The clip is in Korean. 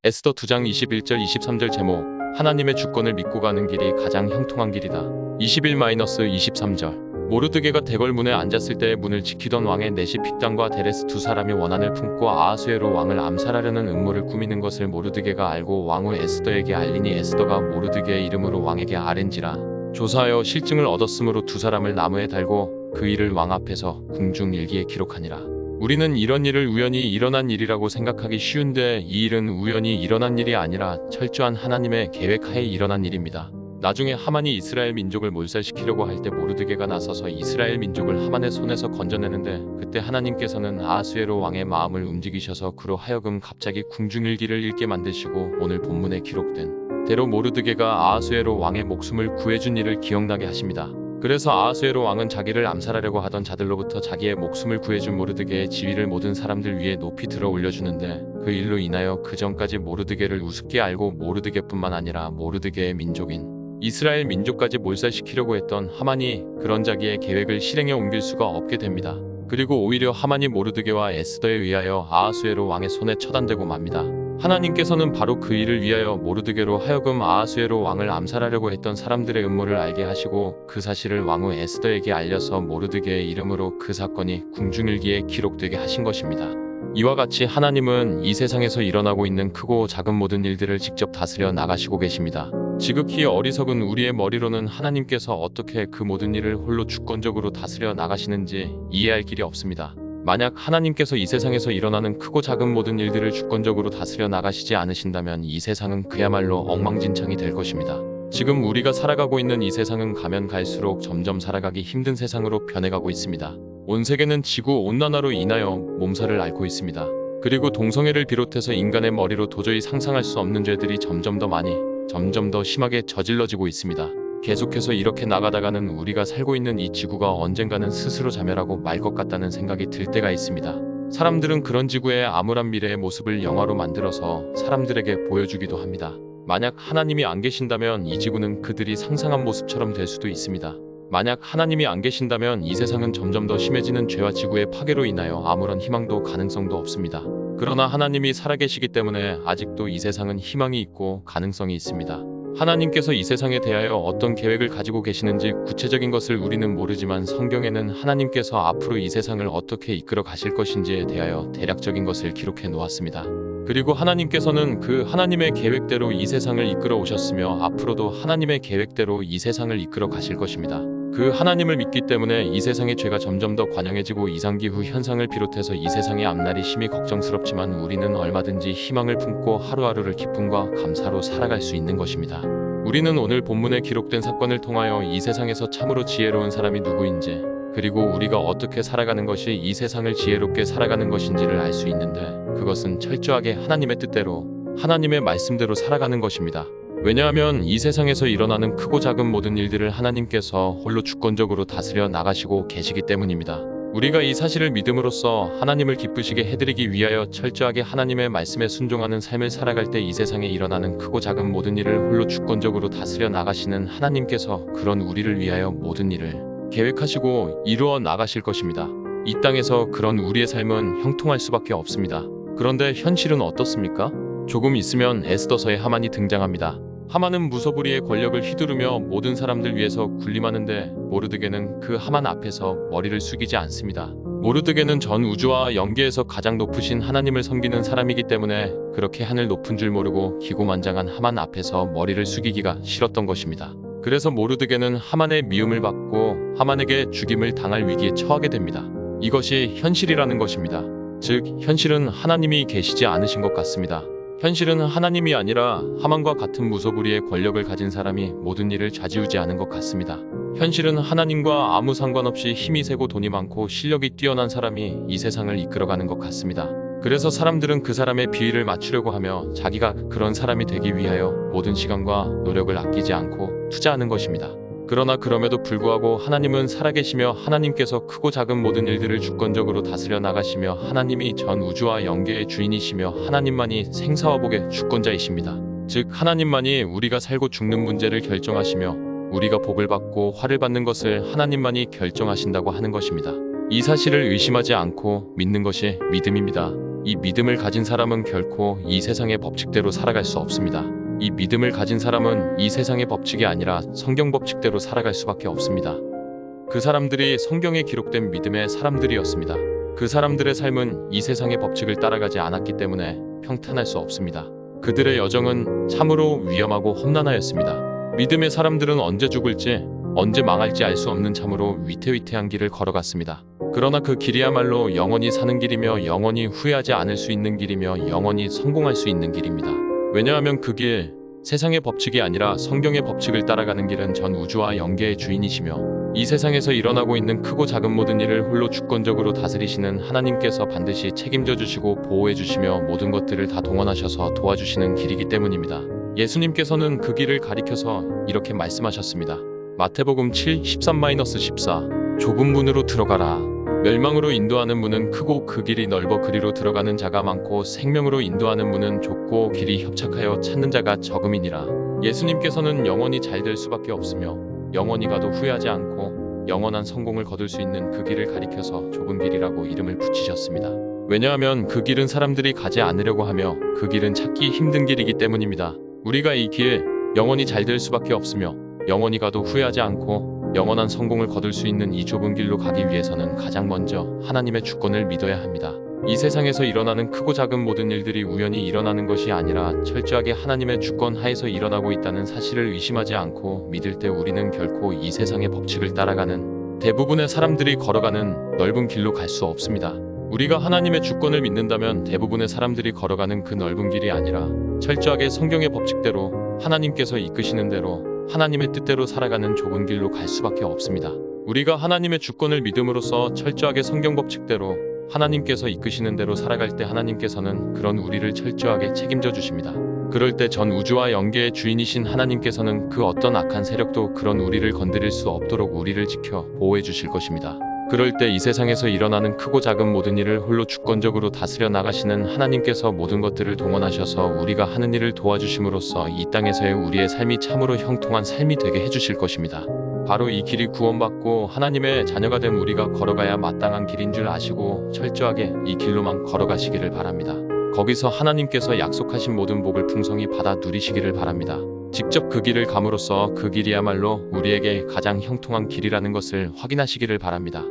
에스더 2장 21절 23절 제목 하나님의 주권을 믿고 가는 길이 가장 형통한 길이다. 21-23절 모르드게가 대궐문에 앉았을 때에 문을 지키던 왕의 넷이 빅단과 데레스 두 사람이 원한을 품고 아하수에로 왕을 암살하려는 음모를 꾸미는 것을 모르드게가 알고 왕후 에스더에게 알리니 에스더가 모르드게의 이름으로 왕에게 아뢰니라. 조사하여 실증을 얻었으므로 두 사람을 나무에 달고 그 일을 왕 앞에서 궁중일기에 기록하니라. 우리는 이런 일을 우연히 일어난 일이라고 생각하기 쉬운데 이 일은 우연히 일어난 일이 아니라 철저한 하나님의 계획하에 일어난 일입니다. 나중에 하만이 이스라엘 민족을 몰살시키려고 할 때 모르드게가 나서서 이스라엘 민족을 하만의 손에서 건져내는데 그때 하나님께서는 아하수에로 왕의 마음을 움직이셔서 그로 하여금 갑자기 궁중일기를 읽게 만드시고 오늘 본문에 기록된 대로 모르드게가 아하수에로 왕의 목숨을 구해준 일을 기억나게 하십니다. 그래서 아하수에로 왕은 자기를 암살하려고 하던 자들로부터 자기의 목숨을 구해준 모르드게의 지위를 모든 사람들 위에 높이 들어 올려주는데 그 일로 인하여 그 전까지 모르드게를 우습게 알고 모르드게뿐만 아니라 모르드게의 민족인 이스라엘 민족까지 몰살시키려고 했던 하만이 그런 자기의 계획을 실행에 옮길 수가 없게 됩니다. 그리고 오히려 하만이 모르드게와 에스더에 의하여 아하수에로 왕의 손에 처단되고 맙니다. 하나님께서는 바로 그 일을 위하여 모르드게로 하여금 아하수에로 왕을 암살하려고 했던 사람들의 음모를 알게 하시고 그 사실을 왕후 에스더에게 알려서 모르드게의 이름으로 그 사건이 궁중일기에 기록되게 하신 것입니다. 이와 같이 하나님은 이 세상에서 일어나고 있는 크고 작은 모든 일들을 직접 다스려 나가시고 계십니다. 지극히 어리석은 우리의 머리로는 하나님께서 어떻게 그 모든 일을 홀로 주권적으로 다스려 나가시는지 이해할 길이 없습니다. 만약 하나님께서 이 세상에서 일어나는 크고 작은 모든 일들을 주권적으로 다스려 나가시지 않으신다면 이 세상은 그야말로 엉망진창이 될 것입니다. 지금 우리가 살아가고 있는 이 세상은 가면 갈수록 점점 살아가기 힘든 세상으로 변해가고 있습니다. 온 세계는 지구온난화로 인하여 몸살을 앓고 있습니다. 그리고 동성애를 비롯해서 인간의 머리로 도저히 상상할 수 없는 죄들이 점점 더 많이, 점점 더 심하게 저질러지고 있습니다. 계속해서 이렇게 나가다가는 우리가 살고 있는 이 지구가 언젠가는 스스로 자멸하고 말 것 같다는 생각이 들 때가 있습니다. 사람들은 그런 지구의 암울한 미래의 모습을 영화로 만들어서 사람들에게 보여주기도 합니다. 만약 하나님이 안 계신다면 이 지구는 그들이 상상한 모습처럼 될 수도 있습니다. 만약 하나님이 안 계신다면 이 세상은 점점 더 심해지는 죄와 지구의 파괴로 인하여 아무런 희망도 가능성도 없습니다. 그러나 하나님이 살아계시기 때문에 아직도 이 세상은 희망이 있고 가능성이 있습니다. 하나님께서 이 세상에 대하여 어떤 계획을 가지고 계시는지 구체적인 것을 우리는 모르지만 성경에는 하나님께서 앞으로 이 세상을 어떻게 이끌어 가실 것인지에 대하여 대략적인 것을 기록해 놓았습니다. 그리고 하나님께서는 그 하나님의 계획대로 이 세상을 이끌어 오셨으며 앞으로도 하나님의 계획대로 이 세상을 이끌어 가실 것입니다. 그 하나님을 믿기 때문에 이 세상의 죄가 점점 더 관영해지고 이상기후 현상을 비롯해서 이 세상의 앞날이 심히 걱정스럽지만 우리는 얼마든지 희망을 품고 하루하루를 기쁨과 감사로 살아갈 수 있는 것입니다. 우리는 오늘 본문에 기록된 사건을 통하여 이 세상에서 참으로 지혜로운 사람이 누구인지 그리고 우리가 어떻게 살아가는 것이 이 세상을 지혜롭게 살아가는 것인지를 알 수 있는데 그것은 철저하게 하나님의 뜻대로 하나님의 말씀대로 살아가는 것입니다. 왜냐하면 이 세상에서 일어나는 크고 작은 모든 일들을 하나님께서 홀로 주권적으로 다스려 나가시고 계시기 때문입니다. 우리가 이 사실을 믿음으로써 하나님을 기쁘시게 해드리기 위하여 철저하게 하나님의 말씀에 순종하는 삶을 살아갈 때 이 세상에 일어나는 크고 작은 모든 일을 홀로 주권적으로 다스려 나가시는 하나님께서 그런 우리를 위하여 모든 일을 계획하시고 이루어 나가실 것입니다. 이 땅에서 그런 우리의 삶은 형통할 수밖에 없습니다. 그런데 현실은 어떻습니까? 조금 있으면 에스더서에 하만이 등장합니다. 하만은 무소불위의 권력을 휘두르며 모든 사람들 위해서 군림하는데 모르드게는 그 하만 앞에서 머리를 숙이지 않습니다. 모르드게는 전 우주와 영계에서 가장 높으신 하나님을 섬기는 사람이기 때문에 그렇게 하늘 높은 줄 모르고 기고만장한 하만 앞에서 머리를 숙이기가 싫었던 것입니다. 그래서 모르드게는 하만의 미움을 받고 하만에게 죽임을 당할 위기에 처하게 됩니다. 이것이 현실이라는 것입니다. 즉 현실은 하나님이 계시지 않으신 것 같습니다. 현실은 하나님이 아니라 하만과 같은 무소불위의 권력을 가진 사람이 모든 일을 좌지우지하는 것 같습니다. 현실은 하나님과 아무 상관없이 힘이 세고 돈이 많고 실력이 뛰어난 사람이 이 세상을 이끌어가는 것 같습니다. 그래서 사람들은 그 사람의 비위를 맞추려고 하며 자기가 그런 사람이 되기 위하여 모든 시간과 노력을 아끼지 않고 투자하는 것입니다. 그러나 그럼에도 불구하고 하나님은 살아계시며 하나님께서 크고 작은 모든 일들을 주권적으로 다스려 나가시며 하나님이 전 우주와 영계의 주인이시며 하나님만이 생사와 복의 주권자이십니다. 즉 하나님만이 우리가 살고 죽는 문제를 결정하시며 우리가 복을 받고 화를 받는 것을 하나님만이 결정하신다고 하는 것입니다. 이 사실을 의심하지 않고 믿는 것이 믿음입니다. 이 믿음을 가진 사람은 결코 이 세상의 법칙대로 살아갈 수 없습니다. 이 믿음을 가진 사람은 이 세상의 법칙이 아니라 성경 법칙대로 살아갈 수밖에 없습니다. 그 사람들이 성경에 기록된 믿음의 사람들이었습니다. 그 사람들의 삶은 이 세상의 법칙을 따라가지 않았기 때문에 평탄할 수 없습니다. 그들의 여정은 참으로 위험하고 험난하였습니다. 믿음의 사람들은 언제 죽을지, 언제 망할지 알 수 없는 참으로 위태위태한 길을 걸어갔습니다. 그러나 그 길이야말로 영원히 사는 길이며 영원히 후회하지 않을 수 있는 길이며 영원히 성공할 수 있는 길입니다. 왜냐하면 그 길, 세상의 법칙이 아니라 성경의 법칙을 따라가는 길은 전 우주와 영계의 주인이시며 이 세상에서 일어나고 있는 크고 작은 모든 일을 홀로 주권적으로 다스리시는 하나님께서 반드시 책임져 주시고 보호해 주시며 모든 것들을 다 동원하셔서 도와주시는 길이기 때문입니다. 예수님께서는 그 길을 가리켜서 이렇게 말씀하셨습니다. 마태복음 7:13-14 좁은 문으로 들어가라. 멸망으로 인도하는 문은 크고 그 길이 넓어 그리로 들어가는 자가 많고 생명으로 인도하는 문은 좁고 길이 협착하여 찾는 자가 적음이니라. 예수님께서는 영원히 잘 될 수밖에 없으며 영원히 가도 후회하지 않고 영원한 성공을 거둘 수 있는 그 길을 가리켜서 좁은 길이라고 이름을 붙이셨습니다. 왜냐하면 그 길은 사람들이 가지 않으려고 하며 그 길은 찾기 힘든 길이기 때문입니다. 우리가 이 길, 영원히 잘 될 수밖에 없으며 영원히 가도 후회하지 않고 영원한 성공을 거둘 수 있는 이 좁은 길로 가기 위해서는 가장 먼저 하나님의 주권을 믿어야 합니다. 이 세상에서 일어나는 크고 작은 모든 일들이 우연히 일어나는 것이 아니라 철저하게 하나님의 주권 하에서 일어나고 있다는 사실을 의심하지 않고 믿을 때 우리는 결코 이 세상의 법칙을 따라가는 대부분의 사람들이 걸어가는 넓은 길로 갈 수 없습니다. 우리가 하나님의 주권을 믿는다면 대부분의 사람들이 걸어가는 그 넓은 길이 아니라 철저하게 성경의 법칙대로 하나님께서 이끄시는 대로 하나님의 뜻대로 살아가는 좁은 길로 갈 수밖에 없습니다. 우리가 하나님의 주권을 믿음으로써 철저하게 성경 법칙대로 하나님께서 이끄시는 대로 살아갈 때 하나님께서는 그런 우리를 철저하게 책임져 주십니다. 그럴 때 전 우주와 영계의 주인이신 하나님께서는 그 어떤 악한 세력도 그런 우리를 건드릴 수 없도록 우리를 지켜 보호해 주실 것입니다. 그럴 때 이 세상에서 일어나는 크고 작은 모든 일을 홀로 주권적으로 다스려 나가시는 하나님께서 모든 것들을 동원하셔서 우리가 하는 일을 도와주심으로써 이 땅에서의 우리의 삶이 참으로 형통한 삶이 되게 해주실 것입니다. 바로 이 길이 구원받고 하나님의 자녀가 된 우리가 걸어가야 마땅한 길인 줄 아시고 철저하게 이 길로만 걸어가시기를 바랍니다. 거기서 하나님께서 약속하신 모든 복을 풍성히 받아 누리시기를 바랍니다. 직접 그 길을 감으로써 그 길이야말로 우리에게 가장 형통한 길이라는 것을 확인하시기를 바랍니다.